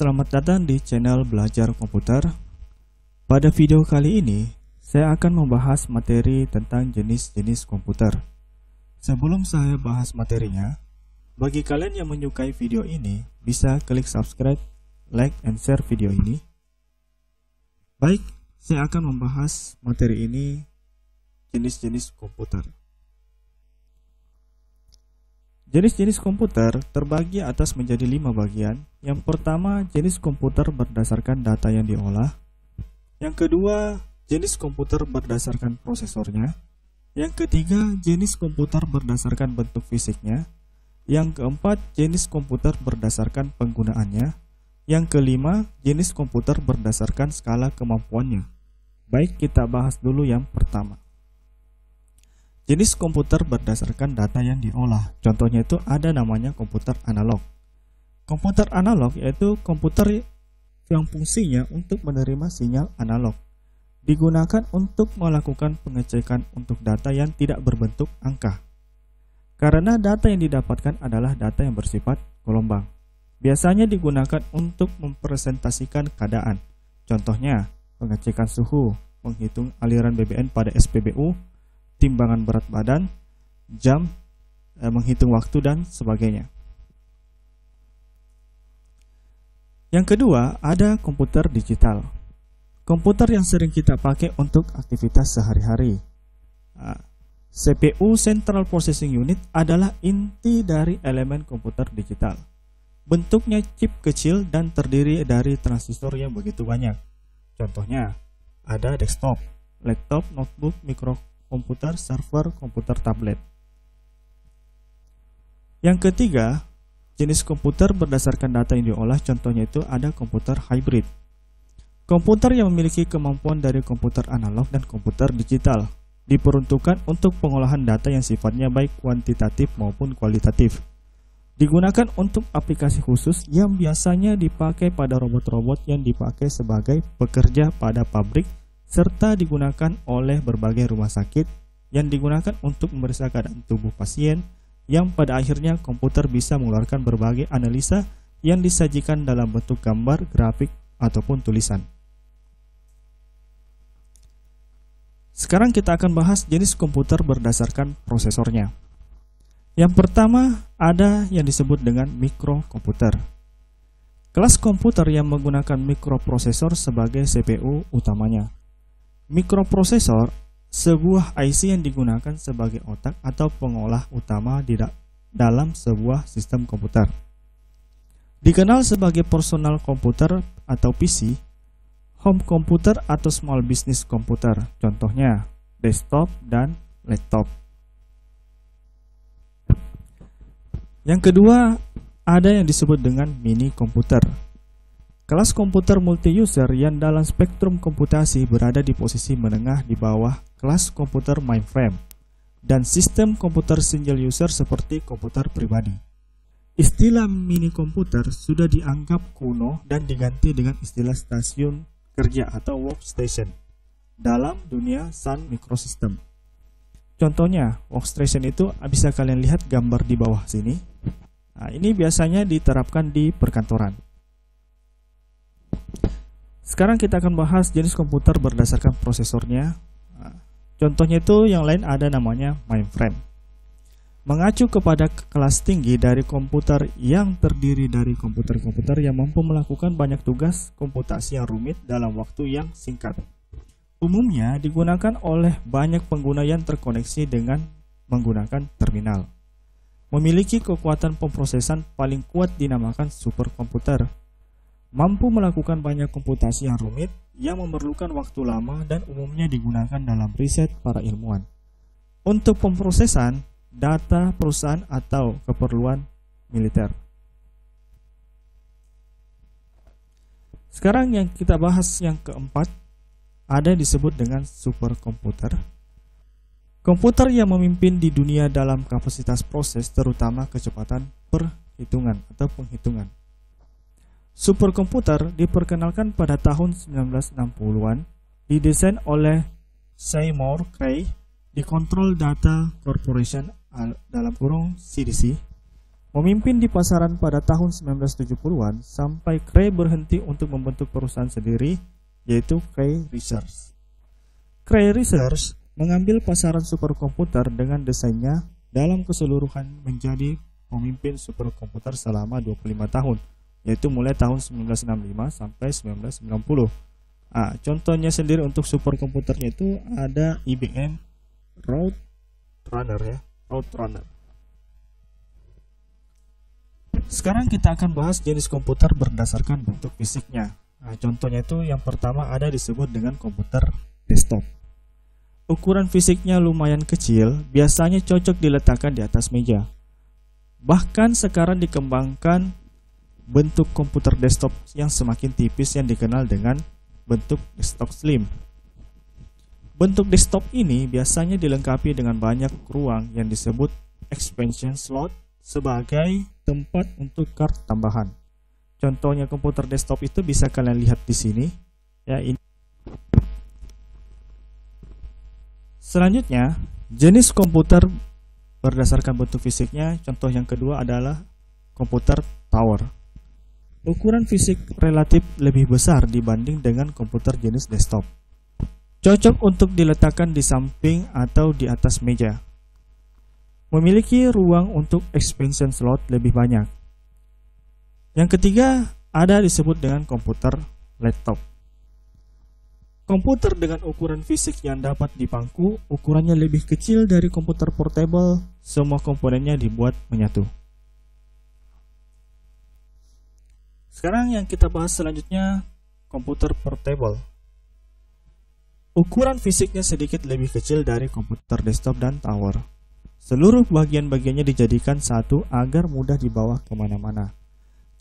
Selamat datang di channel Belajar Komputer. Pada video kali ini, saya akan membahas materi tentang jenis-jenis komputer. Sebelum saya bahas materinya, bagi kalian yang menyukai video ini, bisa klik subscribe, like, and share video ini. Baik, saya akan membahas materi ini, jenis-jenis komputer. Jenis-jenis komputer terbagi atas menjadi 5 bagian. Yang pertama, jenis komputer berdasarkan data yang diolah. Yang kedua, jenis komputer berdasarkan prosesornya. Yang ketiga, jenis komputer berdasarkan bentuk fisiknya. Yang keempat, jenis komputer berdasarkan penggunaannya. Yang kelima, jenis komputer berdasarkan skala kemampuannya. Baik, kita bahas dulu yang pertama. Jenis komputer berdasarkan data yang diolah. Contohnya itu ada namanya komputer analog. Komputer analog yaitu komputer yang fungsinya untuk menerima sinyal analog. Digunakan untuk melakukan pengecekan untuk data yang tidak berbentuk angka. Karena data yang didapatkan adalah data yang bersifat gelombang. Biasanya digunakan untuk mempresentasikan keadaan. Contohnya, pengecekan suhu, menghitung aliran BBM pada SPBU, timbangan berat badan, jam, menghitung waktu, dan sebagainya. Yang kedua, ada komputer digital. Komputer yang sering kita pakai untuk aktivitas sehari-hari. CPU Central Processing Unit adalah inti dari elemen komputer digital. Bentuknya chip kecil dan terdiri dari transistor yang begitu banyak. Contohnya, ada desktop, laptop, notebook, komputer, server, komputer tablet. Yang ketiga, jenis komputer berdasarkan data yang diolah, contohnya itu ada komputer hybrid. Komputer yang memiliki kemampuan dari komputer analog dan komputer digital, diperuntukkan untuk pengolahan data yang sifatnya baik kuantitatif maupun kualitatif. Digunakan untuk aplikasi khusus yang biasanya dipakai pada robot-robot yang dipakai sebagai pekerja pada pabrik, serta digunakan oleh berbagai rumah sakit yang digunakan untuk memeriksa keadaan tubuh pasien, yang pada akhirnya komputer bisa mengeluarkan berbagai analisa yang disajikan dalam bentuk gambar, grafik, ataupun tulisan. Sekarang kita akan bahas jenis komputer berdasarkan prosesornya. Yang pertama ada yang disebut dengan mikrokomputer. Kelas komputer yang menggunakan mikroprosesor sebagai CPU utamanya. Mikroprosesor, sebuah IC yang digunakan sebagai otak atau pengolah utama dalam sebuah sistem komputer. Dikenal sebagai personal komputer atau PC, home computer atau small business komputer, contohnya desktop dan laptop. Yang kedua, ada yang disebut dengan mini komputer. Kelas komputer multi-user yang dalam spektrum komputasi berada di posisi menengah di bawah kelas komputer mainframe dan sistem komputer single user seperti komputer pribadi. Istilah mini komputer sudah dianggap kuno dan diganti dengan istilah stasiun kerja atau workstation dalam dunia Sun Microsystem. Contohnya, workstation itu bisa kalian lihat gambar di bawah sini. Nah, ini biasanya diterapkan di perkantoran. Sekarang kita akan bahas jenis komputer berdasarkan prosesornya. Contohnya itu yang lain ada namanya mainframe. Mengacu kepada kelas tinggi dari komputer yang terdiri dari komputer-komputer yang mampu melakukan banyak tugas komputasi yang rumit dalam waktu yang singkat. Umumnya digunakan oleh banyak pengguna yang terkoneksi dengan menggunakan terminal. Memiliki kekuatan pemrosesan paling kuat dinamakan superkomputer. Mampu melakukan banyak komputasi yang rumit yang memerlukan waktu lama dan umumnya digunakan dalam riset para ilmuwan. Untuk pemrosesan data perusahaan atau keperluan militer. Sekarang yang kita bahas yang keempat, ada yang disebut dengan superkomputer. Komputer yang memimpin di dunia dalam kapasitas proses, terutama kecepatan perhitungan atau penghitungan. Superkomputer diperkenalkan pada tahun 1960-an, didesain oleh Seymour Cray di Control Data Corporation dalam kurung CDC Memimpin di pasaran pada tahun 1970-an sampai Cray berhenti untuk membentuk perusahaan sendiri, yaitu Cray Research. Cray Research mengambil pasaran superkomputer dengan desainnya dalam keseluruhan menjadi pemimpin superkomputer selama 25 tahun, yaitu mulai tahun 1965 sampai 1990. Contohnya sendiri untuk superkomputernya itu ada IBM Roadrunner ya, Roadrunner. Sekarang kita akan bahas jenis komputer berdasarkan bentuk fisiknya. Contohnya itu yang pertama ada disebut dengan komputer desktop. Ukuran fisiknya lumayan kecil, biasanya cocok diletakkan di atas meja. Bahkan sekarang dikembangkan bentuk komputer desktop yang semakin tipis yang dikenal dengan bentuk desktop slim. Bentuk desktop ini biasanya dilengkapi dengan banyak ruang yang disebut expansion slot sebagai tempat untuk card tambahan. Contohnya komputer desktop itu bisa kalian lihat di sini. Ya, ini. Selanjutnya, jenis komputer berdasarkan bentuk fisiknya. Contoh yang kedua adalah komputer tower. Ukuran fisik relatif lebih besar dibanding dengan komputer jenis desktop. Cocok untuk diletakkan di samping atau di atas meja. Memiliki ruang untuk expansion slot lebih banyak. Yang ketiga ada disebut dengan komputer laptop. Komputer dengan ukuran fisik yang dapat dipangku, ukurannya lebih kecil dari komputer portable, semua komponennya dibuat menyatu. Sekarang yang kita bahas selanjutnya, komputer portable. Ukuran fisiknya sedikit lebih kecil dari komputer desktop dan tower. Seluruh bagian-bagiannya dijadikan satu agar mudah dibawa kemana-mana.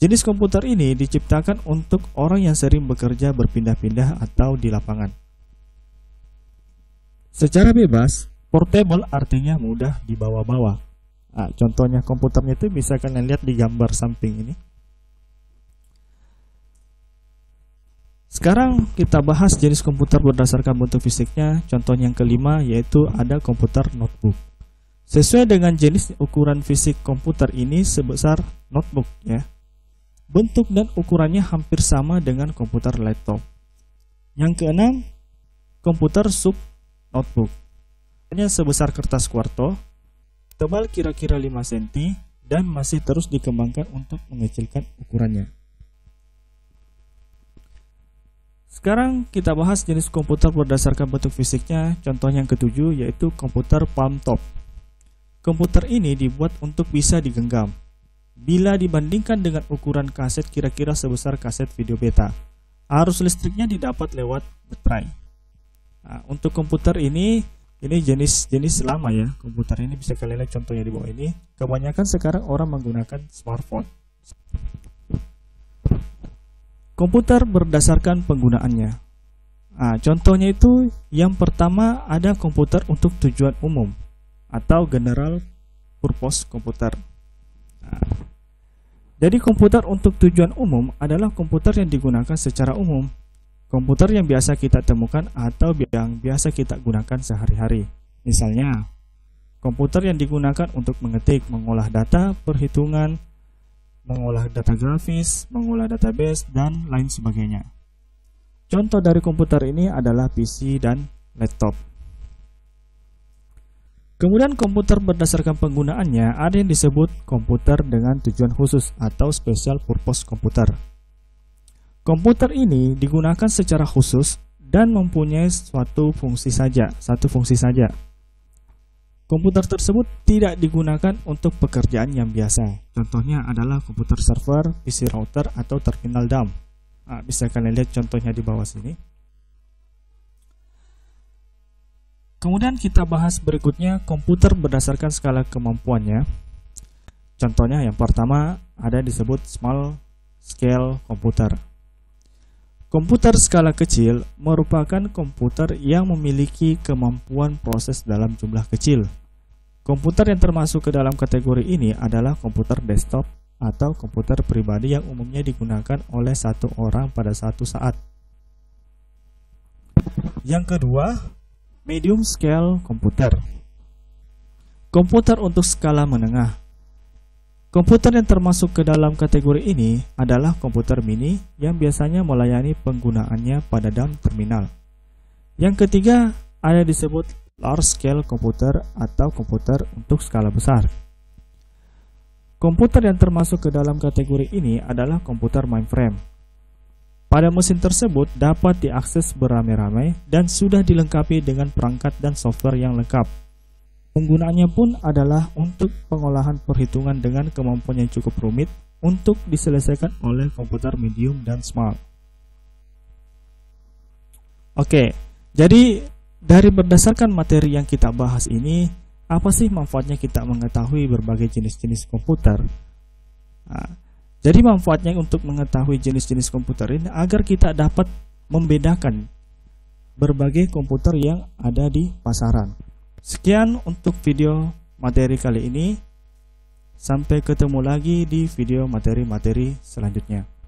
Jenis komputer ini diciptakan untuk orang yang sering bekerja berpindah-pindah atau di lapangan. Secara bebas, portable artinya mudah dibawa-bawa. Contohnya komputernya itu bisa kalian lihat di gambar samping ini. Sekarang kita bahas jenis komputer berdasarkan bentuk fisiknya. Contoh yang kelima yaitu ada komputer notebook. Sesuai dengan jenis ukuran fisik komputer ini sebesar notebook ya. Bentuk dan ukurannya hampir sama dengan komputer laptop. Yang keenam, komputer sub notebook. Hanya sebesar kertas kuarto, tebal kira-kira 5 cm dan masih terus dikembangkan untuk mengecilkan ukurannya. Sekarang kita bahas jenis komputer berdasarkan bentuk fisiknya. Contoh yang ketujuh yaitu komputer palm top. Komputer ini dibuat untuk bisa digenggam. Bila dibandingkan dengan ukuran kaset kira-kira sebesar kaset video beta, arus listriknya didapat lewat baterai. Untuk komputer ini jenis lama ya. Komputer ini bisa kalian lihat contohnya di bawah ini. Kebanyakan sekarang orang menggunakan smartphone. Komputer berdasarkan penggunaannya. Contohnya itu yang pertama ada komputer untuk tujuan umum atau general purpose komputer. Jadi komputer untuk tujuan umum adalah komputer yang digunakan secara umum. Komputer yang biasa kita temukan atau yang biasa kita gunakan sehari-hari. Misalnya, komputer yang digunakan untuk mengetik, mengolah data, perhitungan, mengolah data grafis, mengolah database, dan lain sebagainya. Contoh dari komputer ini adalah PC dan laptop. Kemudian komputer berdasarkan penggunaannya ada yang disebut komputer dengan tujuan khusus atau special purpose komputer. Komputer ini digunakan secara khusus dan mempunyai satu fungsi saja. Komputer tersebut tidak digunakan untuk pekerjaan yang biasa. Contohnya adalah komputer server, PC router, atau terminal dumb. Bisa kalian lihat contohnya di bawah sini. Kemudian kita bahas berikutnya komputer berdasarkan skala kemampuannya. Contohnya yang pertama ada disebut small scale komputer. Komputer skala kecil merupakan komputer yang memiliki kemampuan proses dalam jumlah kecil. Komputer yang termasuk ke dalam kategori ini adalah komputer desktop atau komputer pribadi yang umumnya digunakan oleh satu orang pada satu saat. Yang kedua, medium scale komputer. Komputer untuk skala menengah. Komputer yang termasuk ke dalam kategori ini adalah komputer mini yang biasanya melayani penggunaannya pada dalam terminal. Yang ketiga ada disebut large scale komputer atau komputer untuk skala besar. Komputer yang termasuk ke dalam kategori ini adalah komputer mainframe. Pada mesin tersebut dapat diakses beramai-ramai dan sudah dilengkapi dengan perangkat dan software yang lengkap. Penggunaannya pun adalah untuk pengolahan perhitungan dengan kemampuan yang cukup rumit untuk diselesaikan oleh komputer medium dan small. Oke, jadi dari berdasarkan materi yang kita bahas ini, apa sih manfaatnya kita mengetahui berbagai jenis-jenis komputer? Nah, jadi manfaatnya untuk mengetahui jenis-jenis komputer ini agar kita dapat membedakan berbagai komputer yang ada di pasaran. Sekian untuk video materi kali ini. Sampai ketemu lagi di video materi-materi selanjutnya.